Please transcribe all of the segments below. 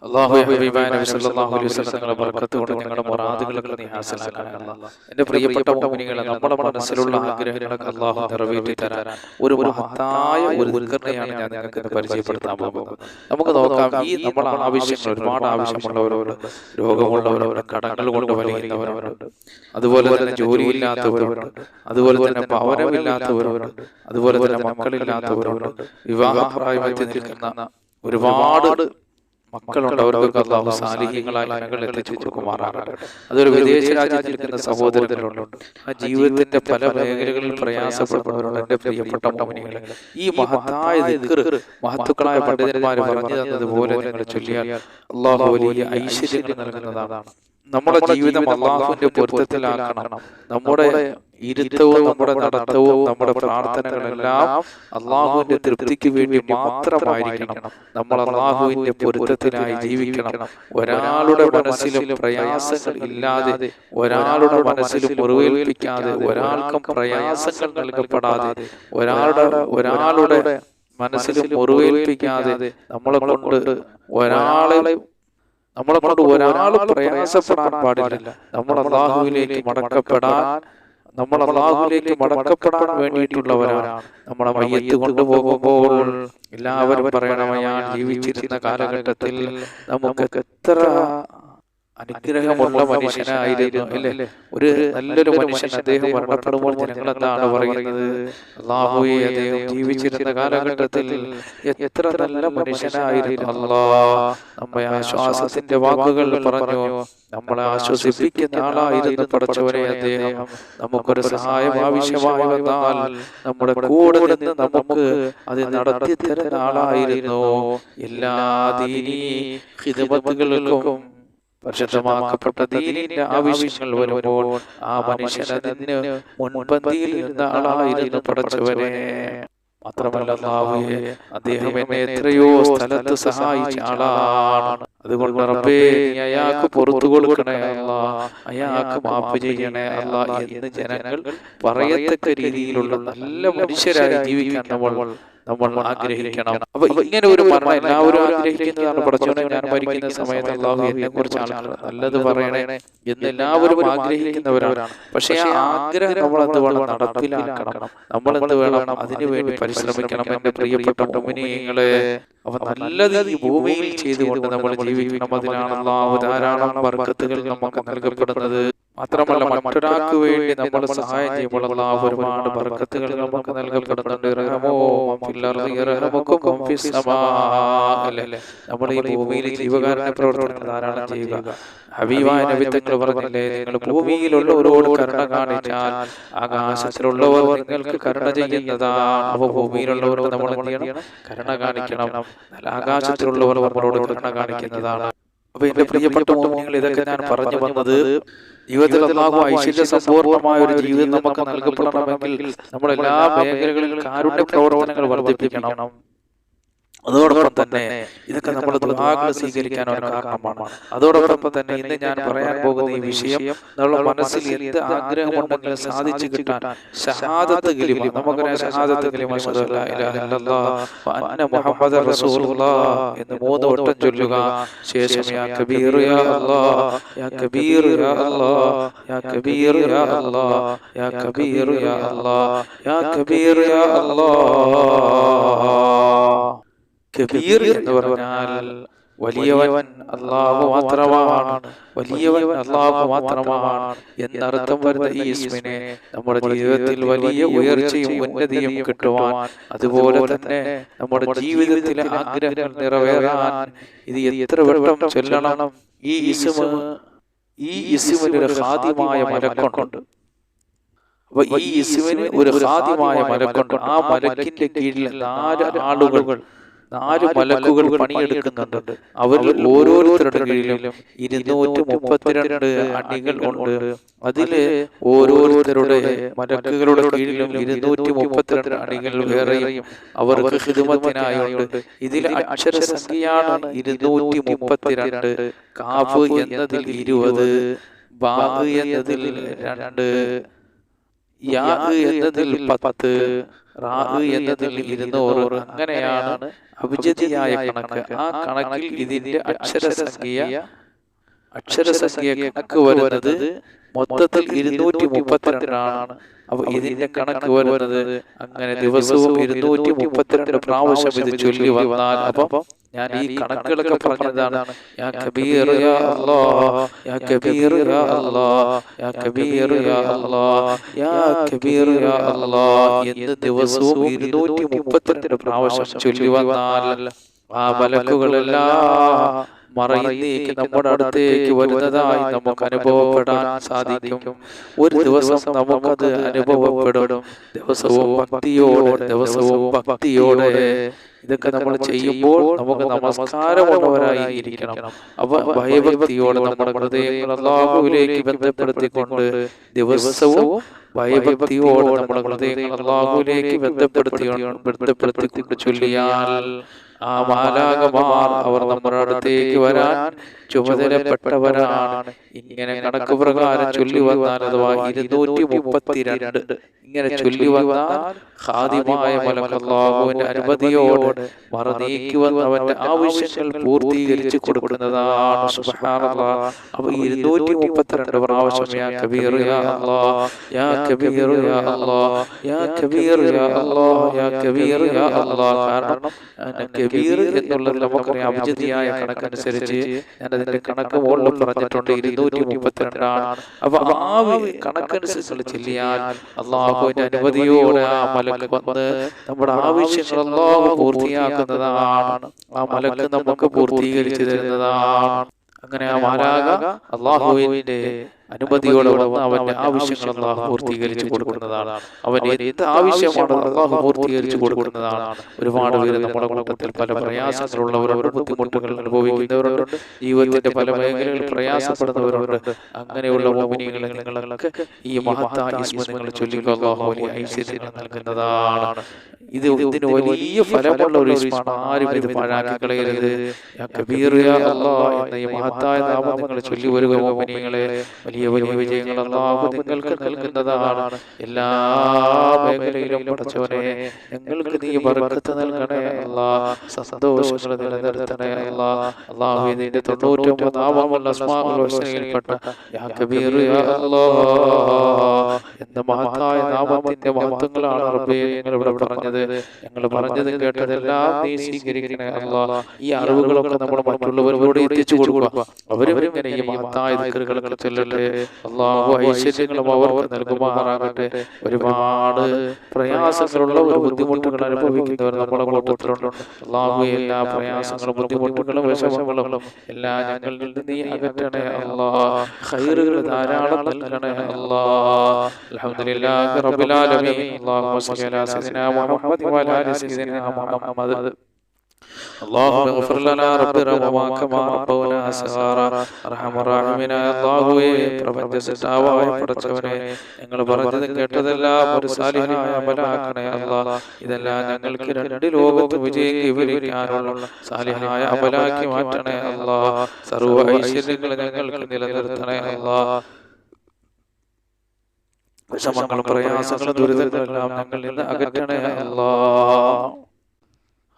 അല്ലാഹു ഹബീബായ നബി സല്ലല്ലാഹു അലൈഹി വസല്ലം തങ്ങളുടെ ബർക്കത്ത് കൊണ്ട് ഞങ്ങളുടെ മുറാദുകളൊക്കെ നീ ഹാസിലാക്കണേ അല്ലാഹ്. എൻ്റെ പ്രിയപ്പെട്ട മുഅ്മിനീങ്ങളെ, നമ്മുടെ മനസ്സിലുള്ള ആഗ്രഹങ്ങളൊക്കെ അല്ലാഹു നിറവേറ്റി തരാൻ ഒരു മഹത്തായ ഒരു ദിക്റിനെയാണ് ഞാൻ നിങ്ങൾക്ക് ഇന്ന് പരിചയപ്പെടുത്താൻ പോകുന്നത്. നമുക്ക് നോക്കാം. ഈ നമ്മുടെ ആവശ്യങ്ങൾ, ഒരുപാട് ആവശ്യമുള്ളവരുണ്ട്, രോഗമുള്ളവരുണ്ട്, കടങ്ങൾ കൊണ്ട് വലയുന്നവരുണ്ട്, അതുപോലെ തന്നെ ജോലിയില്ലാത്തവരുണ്ട്, അതുപോലെ തന്നെ ഭവനമില്ലാത്തവരുണ്ട്, അതുപോലെ തന്നെ മക്കളില്ലാത്തവരുണ്ട്, വിവാഹപ്രായത്തിൽ നിൽക്കുന്ന ഒരുപാട് മക്കളുണ്ട്. അവർക്കൊക്കെ അല്ലാഹു സാലിഹീങ്ങളായ മക്കൾ എത്തിച്ചു കൊടുക്കുമാറാകട്ടെ. അതൊരു വിദേശ രാജ്യത്തിൽ നിൽക്കുന്ന സഹോദരങ്ങളുണ്ട്, ആ ജീവിതത്തിന്റെ പല മേഖലകളിൽ പ്രയാസപ്പെടുന്നവരുണ്ട്. എൻ്റെ പ്രിയപ്പെട്ട മുഅ്മിനീങ്ങളെ, ഈ മഹത്തായ ദിക്ർ മഹത്തുക്കളായ പണ്ഡിതന്മാർ പറഞ്ഞു തന്നതുപോലെ നിങ്ങൾ ചൊല്ലിയാൽ അല്ലാഹു വലിയ ഐശ്വര്യങ്ങൾ നൽകുന്നതാണ്. നമ്മുടെ ജീവിതം അല്ലാഹുവിന്റെ പൊരുത്തത്തിലാക്കണം. നമ്മുടെ ഇരുത്തവും നമ്മുടെ നടത്തവും നമ്മുടെ പ്രാർത്ഥനകളെല്ലാം അല്ലാഹുവിന്റെ തൃപ്തിക്ക് വേണ്ടി മാത്രമായിരിക്കണം. നമ്മൾ അല്ലാഹുവിന്റെ പൊരുത്തത്തിനായി ജീവിക്കണം. ഒരാളുടെ മനസ്സിലും പ്രയാസങ്ങൾ ഇല്ലാതെ, ഒരാളുടെ മനസ്സിലും മുറിവേൽപ്പിക്കാതെ, ഒരാൾക്കും പ്രയാസങ്ങൾ നൽകപ്പെടാതെ, ഒരാളുടെ മനസ്സിലും മുറിവേൽപ്പിക്കാതെ നമ്മളെ കൊണ്ട് ഒരാൾ പ്രയാസപ്പെടാൻ പാടില്ല. നമ്മൾ അല്ലാഹുവിലേക്ക് മടക്കപ്പെടാൻ വേണ്ടിയിട്ടുള്ളവരാണ്. നമ്മളെ മയ്യത്ത് കൊണ്ടുപോകുമ്പോൾ എല്ലാവരും പറയണം, അയാൾ ജീവിച്ചിരുന്ന കാലഘട്ടത്തിൽ നമുക്ക് എത്ര അനുഗ്രഹമുള്ള മനുഷ്യനായിരുന്നു അല്ലേ. ഒരു നല്ലൊരു മനുഷ്യൻ, അദ്ദേഹം മരണപ്പെടുമ്പോൾ ജനങ്ങൾ എന്താണ് പറയുന്നത്? അല്ലാഹുവേ, അദ്ദേഹം ജീവിച്ചിരുന്ന കാലഘട്ടത്തിൽ എത്ര നല്ല മനുഷ്യനായിരുന്നു. അല്ലാഹ് നമ്മെ ആശ്വാസത്തിന്റെ വാക്കുകൾ പറഞ്ഞു നമ്മളെ ആശ്വസിപ്പിക്കുന്ന ആളായിരുന്നു. പടച്ചവനെ, അദ്ദേഹം നമുക്കൊരു സഹായം ആവശ്യമായി വന്നാൽ നമ്മുടെ കൂടെ നിന്ന് നമുക്ക് അത് നടത്തി തരുന്ന ആളായിരുന്നു. എല്ലാ ദീനീ ഖിദ്മത്തുകൾക്കും, പരിശുദ്ധമാക്കപ്പെട്ട ദീനിന്റെ ആവശ്യങ്ങൾ വരുമ്പോൾ ആ മനുഷ്യനതിന് മുൻപന്തിയിൽ നിന്ന ആളായിരുന്നു പടച്ചവനെ. മാത്രമല്ല അല്ലാഹുവേ, അദ്ദേഹം എന്നെ എത്രയോ സ്ഥലത്ത് സഹായിച്ച ആളാണ്. അതുകൊണ്ട് റബ്ബേ, നീ അയാൾക്ക് പുറത്തു കൊടുക്കണേ അല്ലാഹ്, അയാൾക്ക് മാപ്പ് ചെയ്യണേ അല്ലാഹ് എന്ന് ജനങ്ങൾ പറയത്തക്ക രീതിയിലുള്ള നല്ല മനുഷ്യരായി ജീവിക്കാൻ നമ്മൾ ആഗ്രഹിക്കണം. അപ്പൊ ഇങ്ങനെ ഒരു മരണം എല്ലാവരും ആഗ്രഹിക്കുന്നതാണ്. പടച്ചോനെ, ഞാൻ മരിക്കുന്ന സമയത്ത് അല്ലാഹു എന്നെ കുറിച്ച് ആൾക്കാർ നല്ലത് പറയണേ എന്ന് എല്ലാവരും ആഗ്രഹിക്കുന്നവരാണ്. പക്ഷെ ആ ആഗ്രഹം നമ്മൾ എന്ത് വേണം? നടപ്പിലാക്കണം. നമ്മൾ എന്ത് വേണം? അതിനു വേണ്ടി പരിശ്രമിക്കണം. എന്റെ പ്രിയപ്പെട്ട മുഅ്മിനീങ്ങളെ, അവ നല്ലത് ഈ ഭൂമിയിൽ ചെയ്തുകൊണ്ട് നമ്മൾ ജീവിക്കണം. അതിനാണ് അല്ലാഹു ധാരാളം ബർക്കത്തുകൾ നമുക്ക് നൽകപ്പെടുന്നത്. മാത്രമല്ല, മറ്റൊരാൾക്ക് വേണ്ടി നമ്മൾ സഹായം ചെയ്യുമ്പോൾ അല്ലാഹു ഒരുപാട് ബർക്കത്തുകൾ നമുക്ക് നൽകപ്പെടുന്നുണ്ട്. നമ്മൾ ഈ ഭൂമിയിൽ ജീവകാരുണ്യ പ്രവർത്തനങ്ങൾ ധാരാളം ചെയ്യുക. ഹബീബായ നബി തങ്ങൾ പറഞ്ഞില്ലേ, നിങ്ങൾ ഭൂമിയിലുള്ളവരോട് കരുണ കാണിച്ചാൽ ആകാശത്തിലുള്ളവർ നിങ്ങൾക്ക് കരുണ ചെയ്യുന്നതാണ്. അപ്പൊ ഭൂമിയിലുള്ളവരോട് നമ്മൾ എന്ത് ചെയ്യണം? കരുണ കാണിക്കണം. ആകാശത്തിലുള്ളവർ നമ്മളോട് കരുണ കാണിക്കുന്നതാണ്. അപ്പൊ എന്റെ പ്രിയപ്പെട്ട മുഅ്മിനീങ്ങൾ, ഇതൊക്കെ ഞാൻ പറഞ്ഞു വന്നത്, ജീവിതത്തിൽ അല്ലാഹു ഐശ്വര്യ സമ്പൂർണമായ ഒരു ജീവിതം നമുക്ക് നൽകപ്പെടണമെങ്കിൽ നമ്മൾ എല്ലാ മേഖലകളിലും കാരുണ്യ പ്രവർത്തനങ്ങൾ വർദ്ധിപ്പിക്കണം. അതോടൊപ്പം തന്നെ ഇതൊക്കെ നമ്മൾ ദുആകൾ സ്വീകരിക്കാൻ ഒരു കാരണമാണ്. അതോടൊപ്പം തന്നെ ഇന്ന് ഞാൻ പറയാൻ പോകുന്ന ഈ വിഷയം നമ്മുടെ മനസ്സിൽ എന്ത് ആഗ്രഹമുണ്ടെങ്കിലും സാധിച്ചു കിട്ടാൻ ഷഹാദത്ത് കലിമ, നമുക്കറിയാം ഷഹാദത്ത് കലിമ, അശ്ഹദു അല്ലാ ഇലാഹ ഇല്ലല്ലാഹ് വ അന്ന മുഹമ്മദർ റസൂലുള്ളാഹ് എന്ന് 3 വട്ടം ചൊല്ലുക. ശേഷം യാ കബീർ യാ അല്ലാഹ്, യാ കബീർ യാ അല്ലാഹ്, യാ കബീർ യാ അല്ലാഹ്, യാ കബീർ യാ അല്ലാഹ്, യാ കബീർ യാ അല്ലാഹ്. കബീർ എന്ന് പറഞ്ഞാൽ വലിയവൻ അല്ലാഹു മാത്രമാണ്, വലിയവൻ അല്ലാഹു മാത്രമാണ് എന്നർത്ഥം വരുന്ന ഈ ഇസ്മിനെ നമ്മുടെ ജീവിതത്തിൽ വലിയ ഉയർച്ചയും ഉന്നതിയും കിട്ടുവാൻ, അതുപോലെ തന്നെ നമ്മുടെ ജീവിതത്തിലെ ആഗ്രഹങ്ങൾ നിറവേറാൻ ഇത് എത്ര വട്ടം ചൊല്ലണം? ഈ ഇസ്മിന് ഒരു ഖാദിമായ മലക്കുണ്ട്. അപ്പൊ ഈ ഇസ്മിന് ഒരു ഖാദിമായ മലക്കുണ്ട്. ആ മലക്കിന്റെ കീഴിൽ 4 മലക്കുകൾ പണിയെടുക്കുന്നുണ്ട്. അവരിൽ ഓരോരുത്തരുടെ കീഴിലും 232 അണികൾ ഉണ്ട്. അതില് ഓരോരുത്തരുടെ മലക്കുകളുടെ കീഴിലും 232 അണികൾ വേറെയും അവർക്ക് ഖിദ്മത്തിനായുണ്ട്. ഇതിൽ അക്ഷരസംഖ്യയാണ് 232. കാഫ് എന്നതിൽ 20, ബാഗ് എന്നതിൽ 2, യാ എന്നതിൽ 10, റാ എന്നതിൽ 200, അങ്ങനെയാണ് അഭിജതിയായ കണക്ക്. ആ കണക്കിൽ ഇതിന്റെ അക്ഷരസംഖ്യ കണക്ക് വരുന്നത് മൊത്തത്തിൽ 232 അപ്പൊ ഇതിന്റെ കണക്ക് വരുന്നത് അങ്ങനെ ദിവസവും 232 പ്രാവശ്യം ഇത് ചൊല്ലി വന്നാൽ, അപ്പൊ ഞാൻ ഈ കണക്കുകളൊക്കെ പറഞ്ഞതാണ് യാ കബീർ യാ അല്ലാഹ്, യാ കബീർ യാ അല്ലാഹ്, യാ കബീർ യാ അല്ലാഹ്, യാ കബീർ യാ അല്ലാഹ് എന്ന് ദിവസവും 232 പ്രാവശ്യം ചൊല്ലി വന്നാൽ ആ മലക്കുകളെല്ലാം മറയിലേക്ക് നമ്മുടെ അടുത്തേക്ക് വരുന്നതായി നമുക്ക് അനുഭവപ്പെടാൻ സാധിക്കും. ഒരു ദിവസം നമുക്കത് അനുഭവപ്പെടും. ദിവസവും ഭക്തിയോടെ ഇതൊക്കെ നമ്മൾ ചെയ്യുമ്പോൾ നമുക്ക് നമസ്കാരമുള്ളവരായി ഇരിക്കണം. അപ്പൊ ഭയഭക്തിയോടെ നമ്മുടെ ഹൃദയങ്ങൾ അല്ലാഹുവിലേക്ക് ബന്ധപ്പെടുത്തിക്കൊണ്ട് ദിവസവും ഭയഭക്തിയോടെ നമ്മുടെ ഹൃദയങ്ങൾ അല്ലാഹുവിലേക്ക് ബന്ധപ്പെടുത്തിക്കൊണ്ട് ചൊല്ലിയാൽ ആ മാലാഖമാർ അവർ നമ്മുടെ അടുത്തേക്ക് വരാൻ ചുമതലപ്പെട്ടവരാണ്. ഇങ്ങനെ കണക്ക് പ്രകാരം ചൊല്ലി വന്നാൽ, അഥവാ 232 ഇങ്ങനെ ചൊല്ലി വന്നാൽ ഖാദിമായ മലക്ക് അല്ലാഹുവിന്റെ അനുമതിയോടെ മറനീക്കി വന്ന് അവന്റെ ആവശ്യങ്ങൾ പൂർത്തീകരിച്ചു കൊടുക്കുന്നതാണ്. സുബ്ഹാനല്ലാഹ്. അപ്പൊ 232 പ്രാവശ്യം യാ കബീർ യാ അല്ലാഹ്, യാ കബീർ യാ അല്ലാഹ്, യാ കബീർ യാ അല്ലാഹ്, യാ കബീർ യാ അല്ലാഹ്. കാരണം കബീർ എന്നുള്ളത് നമുക്കറിയാം അഭിജതിയായ കണക്കനുസരിച്ച് ഞാൻ അതിന്റെ കണക്ക് മുകളിൽ പറഞ്ഞിട്ടുണ്ട് 232 ആണ്. അപ്പൊ ആ കണക്കനുസരിച്ച് ചെല്ലിയാൽ അള്ളാഹുവിന്റെ അനുമതിയോടെ ആ മലക്ക് വന്ന് നമ്മുടെ ആവശ്യങ്ങൾ അല്ലാഹു പൂർത്തിയാക്കുന്നതാണ്. ആ മലക്ക് നമുക്ക് പൂർത്തീകരിച്ചു തരുന്നതാണ്. അങ്ങനെ ആ മാലാഖ അള്ളാഹുവിന്റെ അനുമതിയോടെ വന്ന് അവന്റെ ആവശ്യങ്ങൾ അല്ലാഹു പൂർത്തീകരിച്ചു കൊടുക്കുന്നതാണ്. അവന് എന്ത് ആവശ്യമാണ് അല്ലാഹു പൂർത്തീകരിച്ചു കൊടുക്കുന്നതാണ്. ഒരുപാട് പേര് നമ്മുടെ കൂട്ടത്തിൽ പല പ്രയാസങ്ങളുള്ളവരുണ്ട്, ബുദ്ധിമുട്ടുകൾ അനുഭവിക്കുന്നവരുണ്ട്, ജീവിതത്തിന്റെ പല മേഖലകളിൽ പ്രയാസപ്പെടുന്നവരുണ്ട്. അങ്ങനെയുള്ള മുഅ്മിനീങ്ങളെ നിങ്ങളൊക്കെ ഈ മഹത്തായ ഇസ്മ നിങ്ങൾ ചൊല്ലിക്കുക. അല്ലാഹു വലിയ ഐശ്വര്യങ്ങൾ നൽകുന്നതാണ്. ഇതിന് വലിയ ഫലമുള്ള ഒരു ഇസ്മാണ്. ആരും ഇത് പാഴാക്കി കളയരുത്. യാ കബീർ യാ അല്ലാഹ് എന്ന ഈ മഹത്തായ നാമം നിങ്ങൾ ചൊല്ലി വരിക. മുഅ്മിനീങ്ങളെ വലിയ വലിയ വിജയങ്ങൾ അല്ലാഹു നിങ്ങൾക്ക് നൽകുന്നതാണ്. എല്ലാ മേഖലയിലും പടച്ചവനെ ഞങ്ങൾക്ക് നീ ബർക്കത്ത് നൽകണേ അല്ലാഹ്. സന്തോഷങ്ങൾ നിലനിർത്തണേ അല്ലാഹ്. അല്ലാഹു ഇതിന്റെ 99 നാമങ്ങൾ അസ്മാഉൽ ഹുസ്നയിൽപ്പെട്ട യാ കബീർ യാ അല്ലാഹ് എന്ന മഹത്തായ നാമത്തിന്റെ മഹത്വങ്ങളാണ് റബ്ബേ നിങ്ങൾ ഇവിടെ പറഞ്ഞത്. ഞങ്ങൾ പറഞ്ഞത് കേട്ടതെല്ലാം നീ സ്വീകരിക്കണേ അല്ലാഹ്. ഈ അറിവുകളൊക്കെ നമ്മൾ മറ്റുള്ളവരോട് എത്തിച്ചു കൊടുക്കുക. അവരും ഇങ്ങനെ ഈ മഹത്തായ ദിക്റുകളൊക്കെ ചൊല്ലട്ടെ. അല്ലാഹു ഐശ്വര്യങ്ങളും അവർക്ക് നൽകുമാറാകട്ടെ. ഒരുപാട് പ്രയാസങ്ങളുള്ള ഒരു ബുദ്ധിമുട്ടുകൾ അനുഭവിക്കുന്നവർ നമ്മുടെ കൂട്ടത്തിലുണ്ട്. അല്ലാഹു എല്ലാ പ്രയാസങ്ങളും ബുദ്ധിമുട്ടുകളും വിഷമങ്ങളും എല്ലാം ഞങ്ങളിൽ നിന്ന് നീ അകറ്റണേ അല്ലാഹ്. ഖൈറുകൾ ധാരാളം നൽകണേ അല്ലാഹ്. അൽഹംദുലില്ലാഹി റബ്ബിൽ ആലമീൻ. അല്ലാഹുമ്മ സ്വല്ലി അലാ സയ്യിദിനാ മുഹമ്മദ് വഅലാ ആലി സയ്യിദിനാ മുഹമ്മദ്. اللهم اغفر لنا رب رحمنا كما ربنا صغارا. അർഹമർ റഹീമനായ അല്ലാഹുവേ, പ്രപഞ്ചസൃഷ്ടാവായ പടച്ചവനെ, ഞങ്ങൾ പറഞ്ഞത് കേട്ടതെല്ലാം ഒരു സാലിഹായ അമലാക്കണേ അല്ലാഹ്. ഇതെല്ലാം ഞങ്ങൾക്ക് 2 ലോകത്ത് വിജയം കൈവരിക്കാനുള്ള സാലിഹായ അമലാക്കി മാറ്റണേ അല്ലാഹ്. സർവ്വ ഐശ്വര്യങ്ങൾ ഞങ്ങൾക്ക് നിലനിർത്തണേ അല്ലാഹ്. വിഷമങ്ങളും പ്രയാസങ്ങളും ദുരിതങ്ങളെല്ലാം ഞങ്ങളിൽ നിന്ന് അകറ്റണേ അല്ലാഹ്.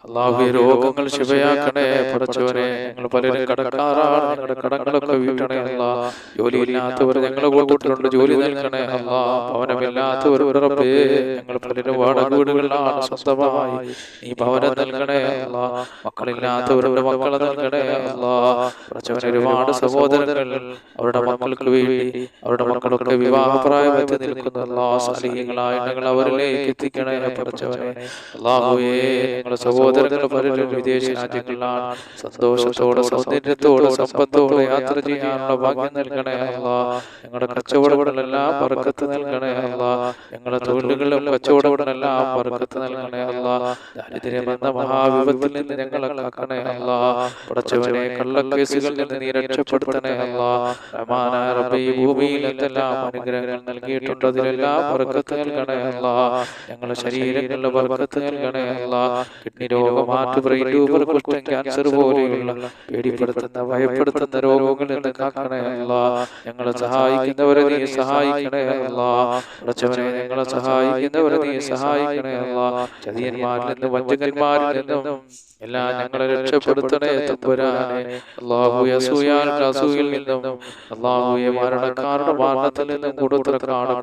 അല്ലാഹുവേ, രോഗങ്ങൾ ശിഫയാക്കണേ പടച്ചവനെ. ഞങ്ങൾ പലരും കടക്കാരാണ്, ഞങ്ങളുടെ കടങ്ങളൊക്കെ വീട്ടണേ അല്ലാഹ്. ജോലിയില്ലാത്തവർ ഞങ്ങളുടെ കൂട്ടത്തിലുണ്ട്, ജോലി നൽകണേ അല്ലാഹ്. ഭവനമില്ലാത്തവർ റബ്ബേ, ഞങ്ങൾ പലരും വാടക വീടുകളിലാണ്, സ്വന്തമായി നീ ഭവനം നൽകണേ അല്ലാഹ്. മക്കളില്ലാത്തവരുടെ മക്കളെ നൽകണേ അല്ലാഹ്. പടച്ചവനെ, ഒരുപാട് സഹോദരങ്ങൾ അവരുടെ മക്കൾക്ക് വേണ്ടി അവരുടെ മക്കളൊക്കെ വിവാഹപ്രായത്തിൽ നിൽക്കുന്ന അല്ലാഹ്, സാലിഹീങ്ങളായ ഞങ്ങൾ അവരിലേക്ക് എത്തിക്കണേ പടച്ചവനെ. അല്ലാഹുവേ, ഞങ്ങളുടെ സഹോദരങ്ങൾ പലരും വിദേശ രാജ്യങ്ങളിലാണ്. സന്തോഷത്തോടെ സൗന്ദര്യത്തോടെ സമ്പത്തോടെ യാത്ര ചെയ്യാനുള്ള ഭാഗ്യം നൽകണേ അല്ലാഹ്. ഞങ്ങളുടെ കച്ചവടങ്ങളെല്ലാം ബർക്കത്ത് നൽകണേ അല്ലാഹ്. ഞങ്ങളുടെ തൊഴിലുകളിലും കച്ചവടങ്ങളെല്ലാം ബർക്കത്ത് നൽകണേ അല്ലാഹ്. ദാരിദ്ര്യം എന്ന മഹാവിപത്തിൽ നിന്ന് ഞങ്ങളെ കാക്കണേ അല്ലാഹ്. പടച്ചവനെ, കള്ളക്കേസുകളിൽ നിന്ന് നീ രക്ഷപ്പെടുത്തണേ അല്ലാഹ്. റഹ്മാനായ റബ്ബേ, ഈ ഭൂമിയിൽ എന്തെല്ലാം അനുഗ്രഹങ്ങൾ നൽകിയിട്ടുണ്ട് അതിലെല്ലാം ബർക്കത്ത് നൽകണേ അല്ലാഹ്. ഞങ്ങളുടെ ശരീരങ്ങളിലെ ബർക്കത്ത് നൽകണേ അല്ലാഹ്. കിഡ്നി രോഗമാറ്റ ബ്രെയിൻ ട്യൂമർ കുഷ്ഠം ക്യാൻസർ പോലെയുള്ള പേടിപ്പെടുത്തുന്ന ഭയപ്പെടുത്തുന്ന രോഗങ്ങളിൽ നിന്ന് കാക്കണേ അല്ലാഹ്. ഞങ്ങളെ സഹായിക്കുന്നവരെ നീ സഹായിക്കണേ അല്ലാഹ്. ഉടച്ചവനെ ഞങ്ങളെ സഹായിക്കുന്നവരെ നീ സഹായിക്കണേ അല്ലാഹ്. ചതിയന്മാരിൽ നിന്നും വഞ്ചകന്മാരിൽ നിന്നും എല്ലാം ഞങ്ങളെ രക്ഷപ്പെടുത്തണേ തമ്പുരാനെ. അല്ലാഹുവേ അസൂയയിൽ നിന്നും അല്ലാഹുവേ മരണക്കാരുടെ മരണത്തിൽ നിന്നും കൊടുത്തങ്ങളിൽ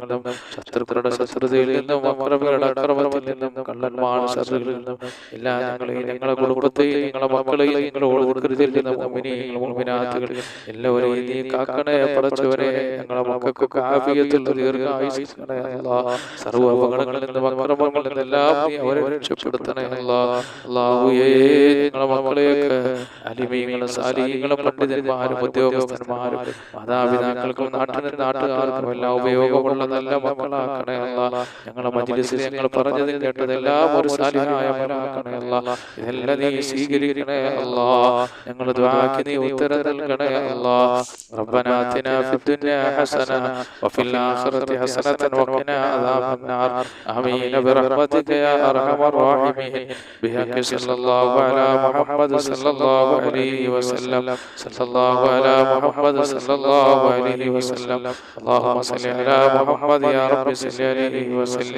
നിന്നും ശത്രുക്കളുടെ ശത്രുതയിൽ നിന്നും അക്രമികളുടെ അക്രമത്തിൽ നിന്നും കള്ളന്മാരുടെ ശത്രുക്കളിൽ നിന്നും എല്ലാം ഞങ്ങളെയും ഞങ്ങളുടെ കുടുംബത്തെയും ഞങ്ങളുടെ മക്കളെയും നിങ്ങളോട് കൊടുക്കരുതിൽ നിന്നും മുഅ്മിനാത്തുകൾ എല്ലാവരെയും നീ കാക്കണേ പടച്ചവനെ. ഞങ്ങളുടെ മക്കൾക്കൊക്കെ ആഫിയത്തുള്ള ദീർഘായുസ്സ് അല്ലാഹ്. സർവ്വ അപകടങ്ങളിൽ നിന്നും അക്രമങ്ങളിൽ നിന്നും എല്ലാം നീ അവരെ രക്ഷപ്പെടുത്തണേ അല്ലാഹ്. അല്ലാഹുവേ ഞങ്ങളുടെ മക്കളെയൊക്കെ അലിമീങ്ങളും സാലിഹീങ്ങളും പണ്ഡിതന്മാരും ഉദ്യോഗസ്ഥന്മാരും മാതാപിതാക്കൾക്കും നാട്ടുകാർക്കും എല്ലാം ഉപയോഗമുള്ള നല്ല മക്കളാക്കണേ അല്ലാഹ്. ഞങ്ങളുടെ മജ്‌ലിസിൽ ഞങ്ങൾ പറഞ്ഞതിൽ കേട്ടതെല്ലാം ഒരു സാലിഹായ മകനാക്കണേ അല്ലാഹ്. ഇതെല്ലാം നീ സ്വീകരിക്കണേ അല്ലാഹ്. ഞങ്ങളുടെ ദുആക്ക് നീ ഉത്തരം നൽകണേ അല്ലാഹ്. റബ്ബനാ ആതിനാ ഫിദ്ദുനിയാ ഹസന വഫിൽ ആഖിറതി ഹസനതൻ വഖിനാ അദാബന്നാർ. ആമീൻ ബിറഹ്മതിക യാ അർഹമർ റഹീമീൻ. ബിഹഖി സല്ലല്ലാഹു അലാ മുഹമ്മദ് സല്ലല്ലാഹു അലൈഹി വസല്ലം. സല്ലല്ലാഹു അലാ മുഹമ്മദ് സല്ലല്ലാഹു അലൈഹി വസല്ലം. അല്ലാഹുമ്മ സ്വല്ലി അലാ മുഹമ്മദ് യാ റബ്ബി സ്വല്ലി അലൈഹി വസല്ലം.